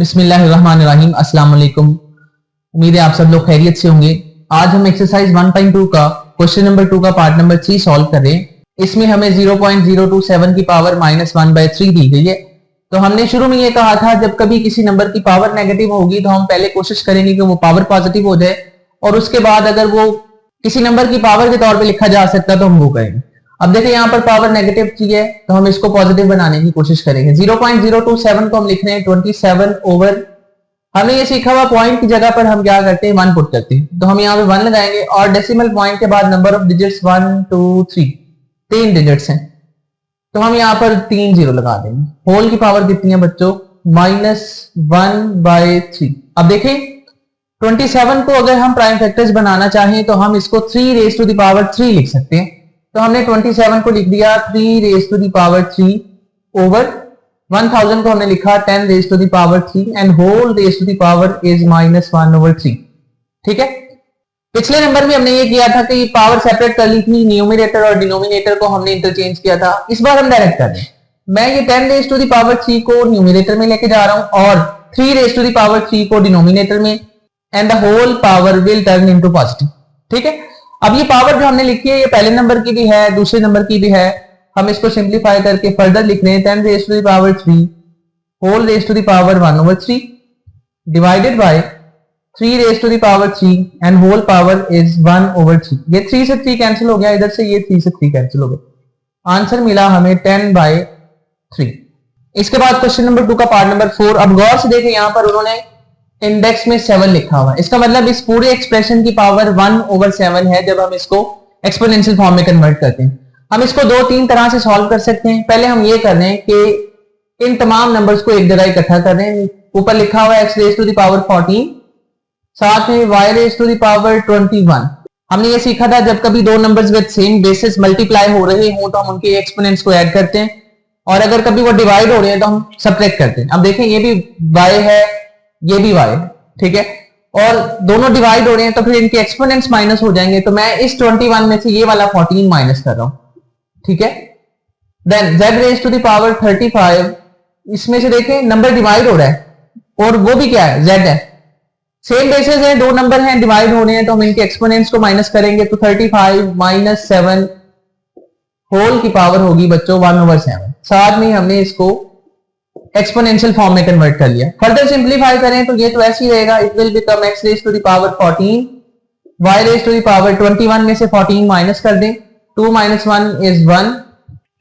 बिस्मिल्लाहिर्रहमानिर्रहीम। अस्सलाम वालेकुम। उम्मीद है आप सब लोग खैरियत से होंगे। आज हम एक्सरसाइज 1.2 का क्वेश्चन नंबर 2 का पार्ट नंबर 3 सॉल्व कर रहे हैं। इसमें हमें 0.027 की पावर -1/3 दी गई है। तो हमने शुरू में ये कहा था जब कभी किसी नंबर की पावर नेगेटिव होगी तो हम पहले कोशिश करेंगे कि वो पावर पॉजिटिव हो जाए और उसके बाद अगर वो किसी नंबर की पावर के तौर पे लिखा जा सकता है तो हम वो करेंगे। अब देखिए यहाँ पर पावर नेगेटिव की है तो हम इसको पॉजिटिव बनाने की कोशिश करेंगे। 0.027 को हम लिख रहे हैं 27 ओवर, हमने ये सीखा हुआ पॉइंट की जगह पर हम क्या करते हैं 1 पुट करते हैं, तो हम यहाँ पे 1 लगाएंगे और डेसिमल पॉइंट के बाद नंबर ऑफ डिजिट्स 1 2 3 3 डिजिट्स हैं तो हम यहाँ पर 3 0 लगा देंगे। होल की पावर कितनी है बच्चों? -1/3। अब देखिए 27 को अगर हम प्राइम फैक्टर्स बनाना चाहें तो हम इसको 3 लिख सकते हैं। तो हमने 27 को लिख दिया 3 ओवर 1000 को हमने लिखा 10 एंड होल इज -1/3। ठीक है। पिछले नंबर में हमने ये किया था कि पावर सेपरेट कर ली थी, न्यूमरेटर और डिनोमिनेटर को हमने इंटरचेंज किया था। इस बार हम डायरेक्ट कर रहे हैं। मैं ये 10 को न्यूमरेटर में लेके जा रहा हूं और 3 को डिनोमिनेटर में and the whole power will turn into positive. ठीक है। अब ये पावर जो हमने लिखी है ये पहले नंबर की भी है, दूसरे नंबर की भी है। हम इसको सिंप्लीफाई करके फर्दर लिख रहे हैं 10 whole 1/3 divided by 3 and whole power is 1/3। ये 3 से 3 कैंसिल हो गया, इधर से ये 3 से 3 कैंसिल हो गया। आंसर मिला हमें 10/3। इसके बाद क्वेश्चन नंबर 2 का पार्ट नंबर 4। अब गौर से देखें यहाँ पर उन्होंने इंडेक्स में 7 लिखा हुआ है। इसका मतलब इस पूरे एक्सप्रेशन की पावर 1/7 है जब हम इसको एक्सपोनेंशियल फॉर्म में कन्वर्ट करते हैं। हम इसको 2-3 तरह से सॉल्व कर सकते हैं। पहले हम ये कर रहे हैं कि इन तमाम नंबर्स को एक जगह इकट्ठा कर रहे हैं। ऊपर लिखा हुआ है x⁴, साथ में y⁻21। हमने ये सीखा था जब कभी दो numbers with same basis multiply हो रहे हों तो हम उनके एक्सपोनेंट्स को ऐड करते हैं और अगर कभी वो डिवाइड हो रहे हैं तो हम सबट्रैक्ट करते हैं। अब देखें ये भी y है, ये भी y, ठीक है, और दोनों डिवाइड हो रहे हैं तो फिर इनके एक्सपोनेंट्स माइनस हो जाएंगे। तो मैं इस 21 में से ये वाला 14 माइनस कर रहा हूं। ठीक है। देन z⁻35, इसमें से देखें नंबर डिवाइड हो रहा है और वो भी क्या है, z है। सेम बेसिस है, दो नंबर हैं डिवाइड हो रहे हैं तो हम इनके एक्सपोनेंट्स को माइनस करेंगे तो 35 - 7 होल की पावर होगी बच्चों 1/7। साथ में हमने इसको एक्सपोनेंशियल फॉर्म में कन्वर्ट कर लिया। फर्दर सिंप्लीफाई करें तो ये तो ऐसे ही रहेगा, it will become x⁻14, y⁻21 में से 14 माइनस कर दें, 2 - 1 is 1।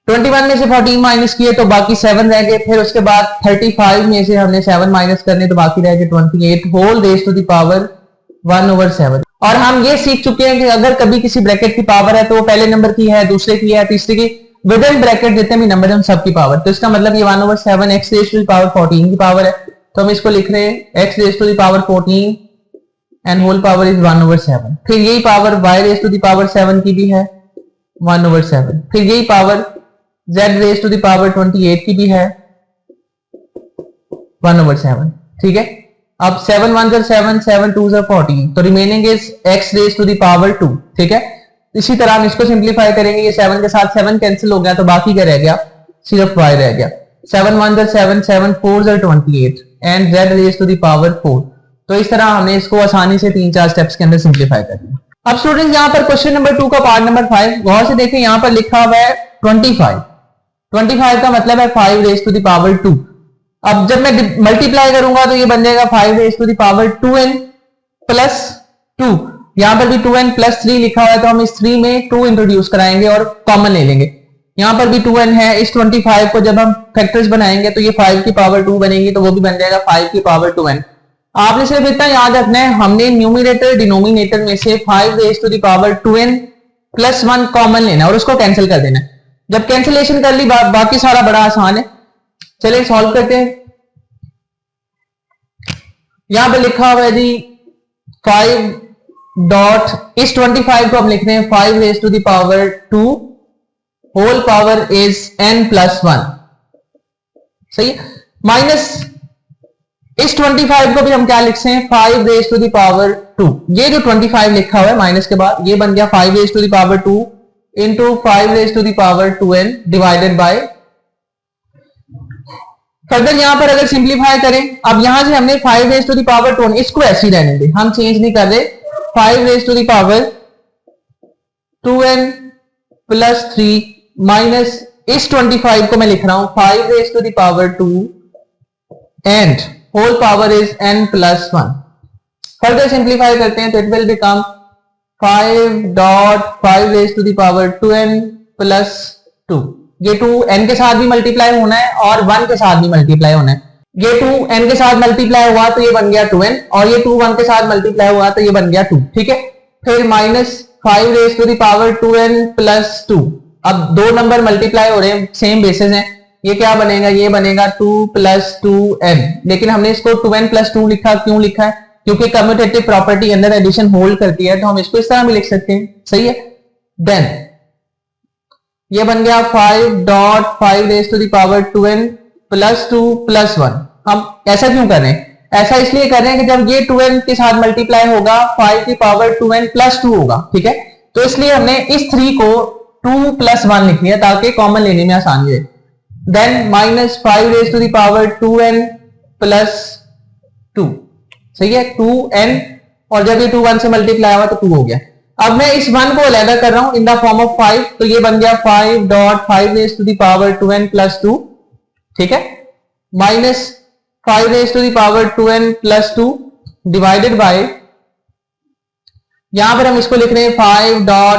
21 में से 14 माइनस किए तो बाकी 7 रह गए। फिर उसके बाद 35 में से हमने 7 माइनस करने तो बाकी रह गए 28 होल 1/7। और हम ये सीख चुके हैं कि अगर कभी किसी ब्रैकेट की पावर है तो वो पहले नंबर की है, दूसरे की है, तीसरे की, विद इन ब्रैकेट जितने भी नंबर है उन सब की पावर। तो इसका मतलब ये 1/7 x⁻14 की पावर है। तो हम इसको लिख रहे हैं x⁻14 and whole power is 1/7। फिर यही पावर y⁻7 की भी है 1/7। फिर यही पावर z⁻28 की भी है 1/7। ठीक है। अब 7 1 7 7 2 14, तो रिमेनिंग इज x⁻2। ठीक है। इसी तरह हम इसको सिंप्लीफाई करेंगे, ये 7 के साथ 7 कैंसिल हो गया तो बाकी क्या रह गया, सिर्फ y रह गया। 7 1 7 7 4 28 एंड z⁻4। तो इस तरह हमने इसको आसानी से 3-4 स्टेप्स के अंदर सिंप्लीफाई कर दिया। अब स्टूडेंट्स यहाँ पर क्वेश्चन नंबर 2 का पार्ट नंबर 5 गौर से देखें, यहाँ पर लिखा हुआ है 25 का मतलब है 5⁻²। अब जब मैं मल्टीप्लाई करूंगा तो ये बन जाएगा 5⁻2n + 2। यहां पर भी 2n + 3 लिखा हुआ है तो हम इस 3 में 2 इंट्रोड्यूस कराएंगे और कॉमन ले लेंगे। यहां पर भी 2n है। इस 25 को जब हम फैक्टर्स बनाएंगे तो ये 5 की पावर 2 बनेगी तो वो भी बन जाएगा 5 की पावर 2n। आपने सिर्फ इतना याद रखना है, हमने न्यूमरेटर डिनोमिनेटर में से 5⁻2n + 1 कॉमन लेना और उसको कैंसिल कर देना। जब कैंसिलेशन कर ली बाकी सारा बड़ा आसान है। चलिए सॉल्व करते हैं। यहां पे लिखा हुआ है जी 5 डॉट, इस 25 को हम लिख रहे हैं 5⁻2 होल पावर इज n + 1। सही है। माइनस इस 25 को भी हम क्या लिख रहे हैं 5⁻2। ये जो 25 लिखा हुआ है माइनस के बाद ये बन गया 5⁻2 into 5⁻2n divided by further यहां पर अगर सिंप्लीफाई करें, अब यहां से हमने 5 रेज टू द पावर 2, इसको ऐसे ही रहने दें, हम चेंज नहीं कर रहे। 5 raise to the power 2n plus 3 minus इस 25 को मैं लिख रहा हूं 5 raise to the power 2 and whole power is n plus 1। Further simplify करते हैं तो it will become 5 raise to the power 2n plus 2। ये 2 n के साथ भी मल्टीप्लाई होना है और 1 के साथ भी मल्टीप्लाई होना है। ये 2 n के साथ मल्टीप्लाई हुआ तो ये बन गया 2n, और ये 2 1 के साथ मल्टीप्लाई हुआ तो ये बन गया 2। ठीक है, फिर minus 5 raise to the power 2n plus 2। अब दो नंबर मल्टीप्लाई हो रहे हैं, सेम बेसिस हैं, ये क्या बनेगा, ये बनेगा 2 प्लस 2n, लेकिन हमने इसको 2n प्लस 2 लिखा, क्यों लिखा है, क्योंकि कम्यूटेटिव प्रॉपर्टी अंदर एडिशन होल्ड करती है, तो हम इसको इस तरह भी लिख सकते हैं। सही है, देन ये बन गया 5 raise to the power 2n plus 2 plus 1। हम ऐसा क्यों कर रहे हैं, ऐसा इसलिए कर रहे हैं कि जब ये 2n के साथ मल्टीप्लाई होगा 5 की पावर 2n प्लस 2 होगा। ठीक है, तो इसलिए हमने इस 3 को 2 प्लस 1 लिख लिया ताकि कॉमन लेने में आसानी है। Then minus 5 raise to the power 2n plus 2। सही है, 2n, और जब ये 2 1 से मल्टीप्लाई हुआ तो 2 हो गया। अब मैं इस 1 को अलग कर रहा हूं इन द फॉर्म ऑफ 5, तो ये बन गया 5 raise to the power 2n plus 2। ठीक है, minus 5 raise to the power 2n plus 2 divided by, यहां पर हम इसको लिख रहे हैं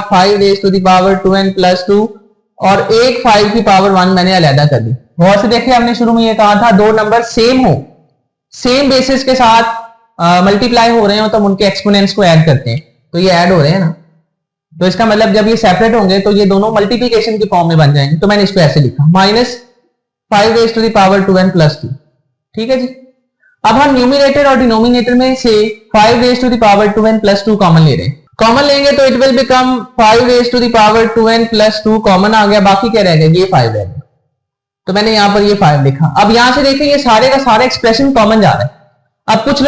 5 raise to the power 2n plus 2, और एक 5 की पावर 1 मैंने अलग कर दी। बहुत से देखिए, हमने शुरू में ये कहा था दो नंबर सेम हो, सेम बेसिस के साथ मल्टीप्लाई हो रहे हो तो हम उनके एक्सपोनेंट्स को ऐड करते हैं, तो ये ऐड हो रहे हैं ना, तो इसका मतलब जब ये सेपरेट होंगे तो ये दोनों मल्टीप्लिकेशन के फॉर्म में बन जाएंगे, तो मैंने इसको ऐसे लिखा minus 5 raise to the power 2n plus 2। ठीक है जी, अब हम न्यूमिनेटर और डिनोमिनेटर में से 5 raise to the power 2n plus 2 common ले रहे हैं। कॉमन लेंगे तो it will become 5 raise to the power 2n plus 2 common आ गया, बाकी क्या रह गया, ये 5 रह गया, तो मैंने यहां पर ये 5 लिखा। अब यहां से देखिए ये सारे का सारा एक्सप्रेशन कॉमन जा रहा है। अब कुछ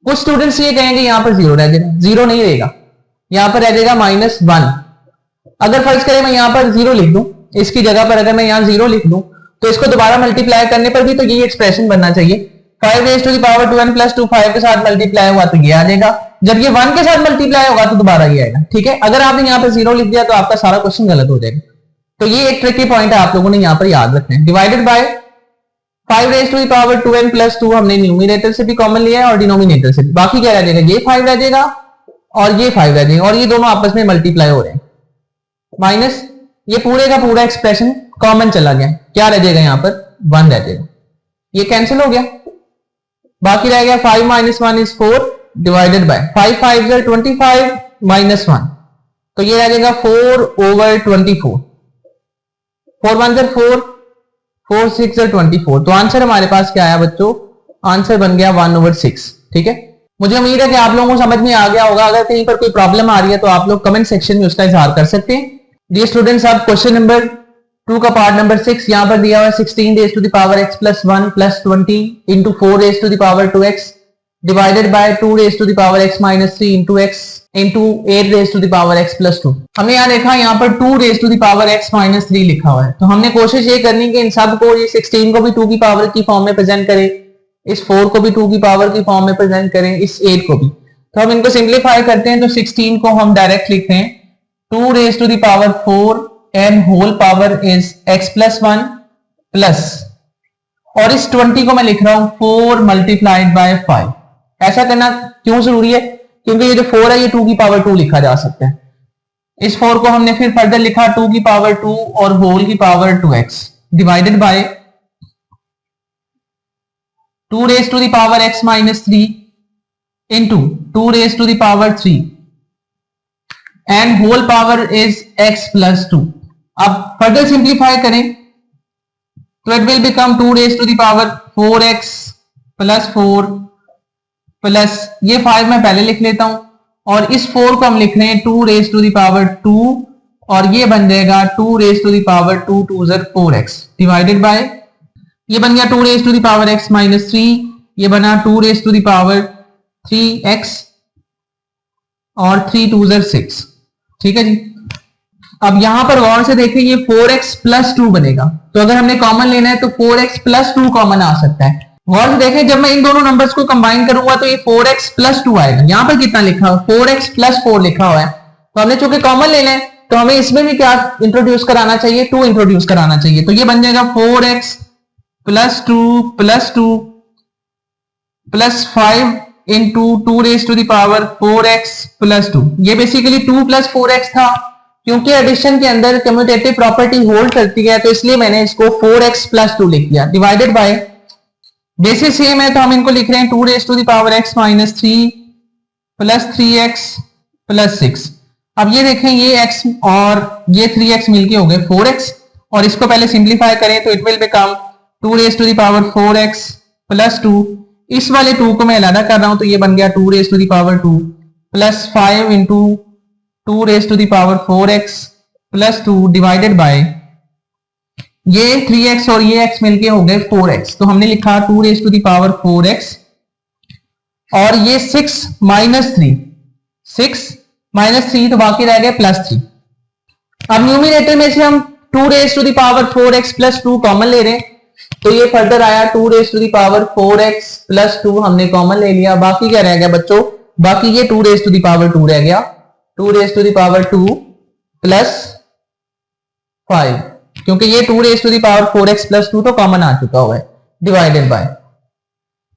स्टूडेंट्स ये कहेंगे यहां पर 0 रह जाएगा, 0 नहीं रहेगा, यहां पर रह जाएगा -1। अगर फर्ज करें मैं यहां पर 0 लिख दूं, इसकी जगह पर अगर मैं यहां 0 लिख दूं तो इसको दोबारा मल्टीप्लाई करने पर भी तो ये एक्सप्रेशन बनना चाहिए। 5 raise to the power 2n plus 2 5 के साथ मल्टीप्लाई हुआ तो ये आ जाएगा, जब ये 1 के साथ मल्टीप्लाई होगा तो दोबारा ये आएगा। ठीक है, अगर आपने यहां पर 0 लिख दिया तो आपका सारा क्वेश्चन गलत हो जाएगा, तो ये एक ट्रिकी पॉइंट है, आप लोगों ने यहां पर याद रखना है। Divided by 5 raise to the power 2n plus 2 हमने न्यूमिनेटर से भी कॉमन लिया है और डिनोमिनेटर से भी, बाकी क्या रह जाएगा, ये 5 रह जाएगा और ये 5 रह जाएगा, और ये दोनों आपस में मल्टीप्लाई हो रहे हैं, माइनस ये पूरे का पूरा एक्सप्रेशन कॉमन चला गया, क्या रह जाएगा यहां पर 1 रह जाएगा, ये कैंसिल हो गया, बाकी रह गया 5 - 1 इज 4 डिवाइडेड बाय 5 5 is 25 - 1, तो ये रह जाएगा 4/24, 4 1 is 4, 4 6 is 24। तो आंसर हमारे पास क्या आया बच्चों, आंसर बन गया 1/6। ठीक है, मुझे उम्मीद है कि आप लोगों को समझ में आ गया होगा। अगर कहीं पर कोई प्रॉब्लम आ रही है तो आप लोग कमेंट सेक्शन में उसका इजहार कर सकते हैं। डियर स्टूडेंट्स, अब क्वेश्चन नंबर 2 का पार्ट नंबर 6 यहां पर दिया हुआ है 16 raise to the power x plus 1 plus 20 into 4 raise to the power 2x divided by 2 raise to the power x minus 3 into x into 8 raise to the power x plus 2। हमने यहाँ देखा यहाँ पर 2 raise to the power x minus 3 लिखा हुआ है, तो हमने कोशिश ये करनी कि इन सब को, ये 16 को भी 2 की पावर की फॉर्म में प्रेजेंट करें, इस 4 को भी 2 की पावर की फॉर्म में प्रेजेंट करें, इस 8 को भी। तो हम इनको सिंप्लीफाई करते हैं, तो 16 को हम डायरेक्ट लिखते हैं 2 raise to the power 4 and whole power is x plus 1 plus, और इस 20 को मैं लिख रहा हूं 4 मल्टीप्लाइड बाय 5। ऐसा करना क्यों जरूरी है, क्योंकि ये जो 4 है ये 2 की पावर 2 लिखा जा सकता है। इस 4 को हमने फिर फर्दर लिखा 2 की पावर 2 और होल की power 2x divided by 2 raise to the power x minus 3 into 2 raise to the power 3 and whole power is x plus 2। अब फर्दर सिंप्लीफाई करें तो it will become 2 raise to the power 4x plus 4 plus ये 5 मैं पहले लिख लेता हूं, और इस 4 को हम लिख रहे हैं 2 रेज टू द पावर 2, और ये बन जाएगा 2 raise to the power 2 2 is 4x divided by, ये बन गया 2 raise to the power x minus 3, ये बना 2 raise to the power 3x और 3 2 is 6। ठीक है जी, अब यहां पर गौर से देखिए ये 4x प्लस 2 बनेगा, तो अगर हमने कॉमन लेना है तो 4x प्लस 2 कॉमन आ सकता है। गौर से देखें जब मैं इन दोनों नंबर्स को कंबाइन करूंगा तो ये 4x प्लस 2 आएगा। यहां पर कितना लिखा हुआ, 4x प्लस 4 लिखा हुआ है, तो हमने चूंकि कॉमन लेना है तो हमें इसमें भी क्या इंट्रोड्यूस कराना चाहिए, 2 इंट्रोड्यूस कराना चाहिए। तो ये बन जाएगा 4x plus 2 plus 5 into 2 raise to the power 4x plus 2। ये बेसिकली 2 प्लस 4x था, क्योंकि एडिशन के अंदर कम्यूटेटिव प्रॉपर्टी होल्ड करती है तो इसलिए मैंने इसको 4x प्लस 2 लिख दिया, डिवाइडेड बाय बेसिस सेम है तो हम इनको लिख रहे हैं 2 raise to the power x minus 3 plus 3x plus 6। अब ये देखें ये x और ये 3x मिलके हो गए 4x, और इसको पहले सिंप्लीफाई करें तो it will become 2 raise to the power 4x plus 2। इस वाले 2 को मैं अलग कर रहा हूं तो ये बन गया 2 raise to the power 2 plus 5 into 2 raise to the power 4x plus 2 divided by ये 3x और ये x मिलके हो गए 4x, तो हमने लिखा 2 raise to the power 4x और ये 6 माइनस 3 तो बाकी रह गए प्लस 3। अब न्यूमिनेटर में से हम 2 raise to the power 4x plus 2 common ले रहे हैं, तो ये फर्दर आया 2 raise to the power 4x plus 2 हमने कॉमन ले लिया। बाकी क्या रह गया बच्चों, बाकी ये 2 रेज टू द पावर 2 रह गया, 2 raise to the power 2 plus 5, क्योंकि ये 2 raise to the power 4x plus 2 तो कॉमन आ चुका हुआ है, डिवाइडेड बाय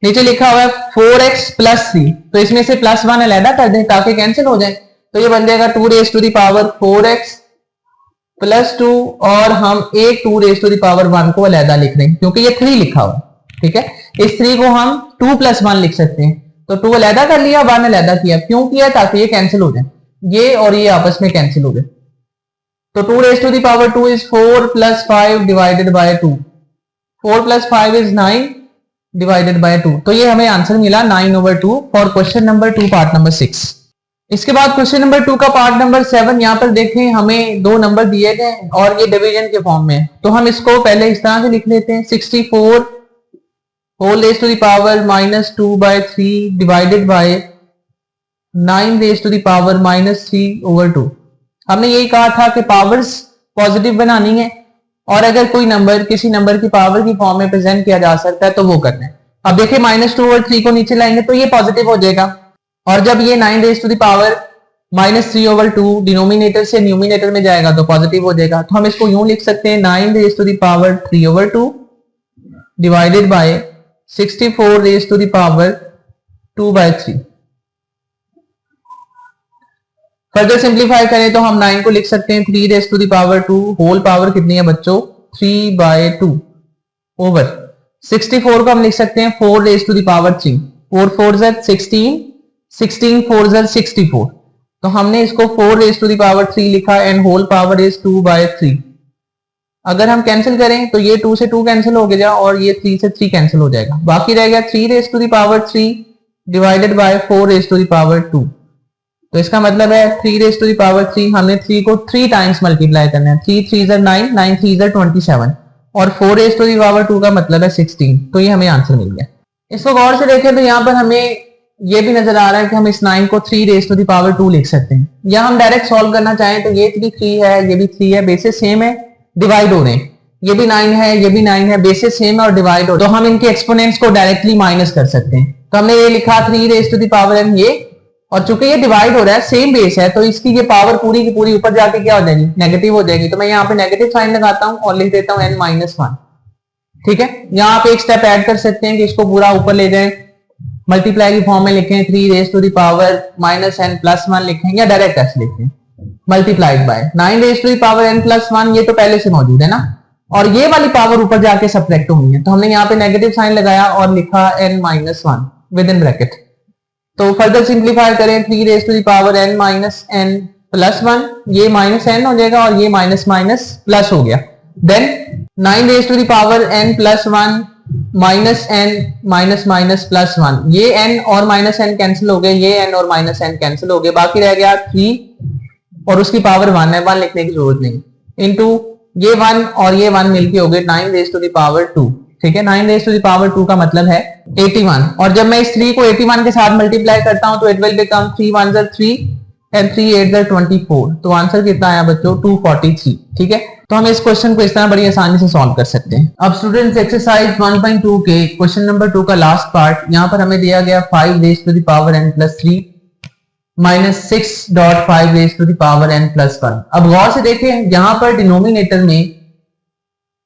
नीचे लिखा हुआ है 4x प्लस 3, तो इसमें से प्लस 1 अलहदा कर दें ताकि कैंसिल हो जाए, तो ये बन जाएगा 2 raise to the power 4x plus 2 और हम एक 2 रेज टू द पावर 1 को अलहदा लिख रहे हैं क्योंकि ये 3 लिखा हुआ, ठीक है। इस 3 को हम 2 प्लस 1 लिख सकते हैं, तो 2 अलहदा कर लिया, 1 अलहदा किया, क्यों किया, ताकि ये कैंसिल हो जाए, ये और ये आपस में कैंसिल हो गए। तो 2 raise to the power 2 is 4 plus 5 divided by 2, 4 plus 5 is 9 divided by 2, तो ये हमें आंसर मिला 9/2 for question number 2 part number 6। इसके बाद क्वेश्चन नंबर 2 का पार्ट नंबर 7, यहाँ पर देखें हमें 2 नंबर दिए गए और ये डिवीजन के फॉर्म में, तो हम इसको पहले इस तरह से लिख लेते हैं 64 whole raise to the power minus 2/3 divided by 9 raise to the power minus 3/2। हमने यही कहा था कि पावर्स पॉजिटिव बनानी है और अगर कोई नंबर किसी नंबर की पावर की फॉर्म में प्रेजेंट किया जा सकता है तो वो करना है। अब देखिए -2/3 को नीचे लाएंगे तो ये पॉजिटिव हो जाएगा, और जब ये 9 raise to the power minus 3/2 denominator से न्यूमिनेटर में जाएगा तो पॉजिटिव हो जाएगा, तो हम इसको यूं लिख सकते हैं 9 raise to the power 3/2 divided by 64 raise to the power 2/3। Further simplify करें तो हम 9 को लिख सकते हैं 3 raise to the power 2 whole power कितनी है बच्चों 3/2 ओवर 64 को हम लिख सकते हैं 4 रेज टू द पावर 3, 4 4 16, 16 4 64, तो हमने इसको 4 रेज टू द पावर 3 लिखा एंड होल पावर इज 2/3। अगर हम कैंसिल करें तो ये 2 से 2 कैंसिल हो गया और ये 3 से 3 कैंसिल हो जाएगा, बाकी रह गया 3 raise to the power 3 divided by 4 raise to the power 2। तो इसका मतलब है 3 रेज टू द पावर 3 हमने 3 को 3 टाइम्स मल्टीप्लाई करना है, 3 3 9, 9 3 27 और 4 रेज टू द पावर 2 का मतलब है 16, तो ये हमें आंसर मिल गया। इसको गौर से देखें तो यहाँ पर हमें ये भी नजर आ रहा है कि हम इस 9 को 3 रेज टू द पावर 2 लिख सकते हैं, या हम डायरेक्ट सॉल्व करना चाहें तो ये भी 3 है, ये भी 3 है, बेसिस सेम है, डिवाइड हो रहे हैं, ये भी 9 है, ये भी 9 है, बेसिस सेम है और डिवाइड हो, तो हम इनके एक्सपोनेंट्स को डायरेक्टली माइनस कर सकते हैं। तो हमने ये लिखा 3 raise to the power n, ये, और चूंकि ये डिवाइड हो रहा है सेम बेस है तो इसकी ये पावर पूरी की पूरी ऊपर जाके क्या हो जाएगी, नेगेटिव हो जाएगी, तो मैं यहाँ पे नेगेटिव साइन लगाता हूँ और लिख देता हूँ n-1, ठीक है। यहाँ पे एक स्टेप ऐड कर सकते हैं कि इसको पूरा ऊपर ले जाएं, मल्टीप्लाई की फॉर्म में लिखें 3 raise to the power -n+1 लिखें, या डायरेक्ट ऐसे लिखें multiplied by 9 raise to the power n+1, ये तो पहले से मौजूद है ना, और ये वाली पावर ऊपर जाके सब्ट्रैक्ट होनी है, तो हमने यहाँ पे नेगेटिव साइन लगाया और लिखा n-1 विद इन ब्रैकेट। तो फर्दर सिंप्लीफाई करें 3 raise to the power n-n+1, ये -n हो जाएगा और ये माइनस माइनस प्लस हो गया, then 9 raise to the power n+1 -n minus minus +1, ये n और -n कैंसिल हो गए, ये n और -n कैंसिल हो गए, बाकी रह गया 3 और उसकी पावर 1 है, 1 लिखने की जरूरत नहीं, इनटू ये 1 और ये 1 मिलके हो गए 9 रेज टू द पावर 2, ठीक है। 9 रेज टू द पावर 2 का मतलब है 81, और जब मैं इस 3 को 81 के साथ मल्टीप्लाई करता हूं तो इट विल बिकम 3 1 3 एंड 3 8 24। तो आंसर कितना आया बच्चों 243। ठीक है, तो हम इस क्वेश्चन को इस तरह बड़ी आसानी से सॉल्व कर सकते हैं। अब स्टूडेंट्स एक्सरसाइज 1.2 के क्वेश्चन नंबर 2 का लास्ट पार्ट, यहां पर हमें दिया गया 5 raise to the power n plus 3 minus 6.5 raise to the power n plus 1। अब गौर से देखें, यहां पर डिनोमिनेटर में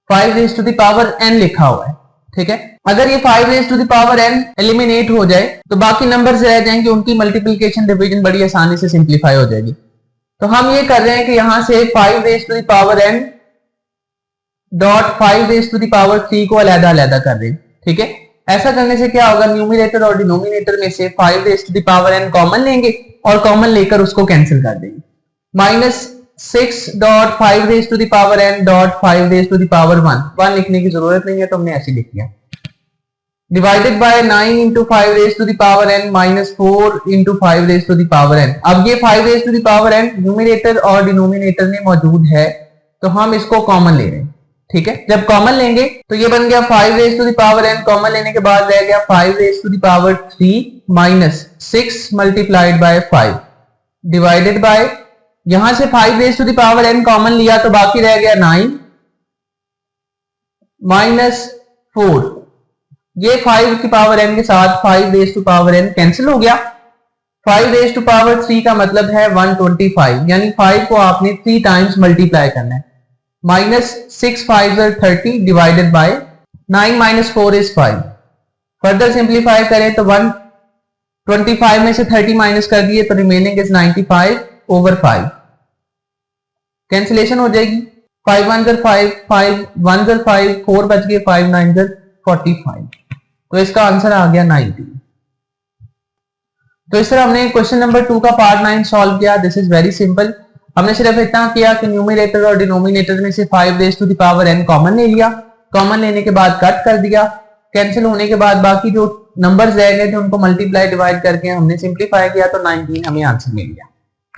5 raise to the power n लिखा हुआ है। ठीक है, अगर ये 5 raise to the power n eliminate हो जाए तो बाकी नंबर्स रह जाएंगे, उनकी मल्टीप्लिकेशन डिवीजन बड़ी आसानी से सिंप्लीफाई हो जाएगी। तो हम ये कर रहे हैं कि यहां से 5 raise to the power n dot 5 raise to the power 3 को अलग-अलग कर रहे हैं। ठीक है, ऐसा करने से क्या होगा, न्यूमरेटर और डिनोमिनेटर में से 5 raise to the power n common लेंगे और कॉमन लेकर उसको कैंसिल कर देंगे। Minus 6.5 raise to the power n dot 5 raise to the power 1 लिखने की जरूरत नहीं है, तो हमने ऐसे लिख दिया। Divided by 9 into 5 raise to the power n minus 4 into 5 raise to the power n। अब ये 5 raise to the power n numerator और डिनोमिनेटर में मौजूद है, तो हम इसको कॉमन ले रहे हैं। ठीक है, जब कॉमन लेंगे तो ये बन गया 5 raise to the power n, common लेने के बाद रह गया 5 raise to the power 3 minus 6 multiplied by 5 divided by, यहां से 5 raise to the power n common लिया तो बाकी रह गया 9 माइनस 4। ये 5 की पावर n के साथ 5 raise to power n cancel हो गया। 5 रेज़ टू पावर 3 का मतलब है 125, यानी 5 को आपने 3 टाइम्स मल्टीप्लाई करना है। Minus 6 5 30 divided by 9 minus 4 is 5। Further simplify करें तो 125 में से 30 माइनस कर दिए तो रिमेनिंग इज 95 ओवर 5। कैंसिलेशन हो जाएगी, 5 1 5 5 1 5 4 बच गए, 5 9 45। तो इसका आंसर आ गया 90। तो इस तरह हमने क्वेश्चन नंबर 2 का पार्ट 9 सॉल्व किया। This is very simple. हमने सिर्फ इतना किया कि न्यूमरेटर और डिनोमिनेटर में से 5 raise to the power n common ले लिया, कॉमन लेने के बाद कट कर दिया, कैंसिल होने के बाद बाकी जो नंबर्स रह गए थे उनको मल्टीप्लाई डिवाइड करके हमने सिंप्लीफाई किया, तो 19 हमें आंसर मिल गया।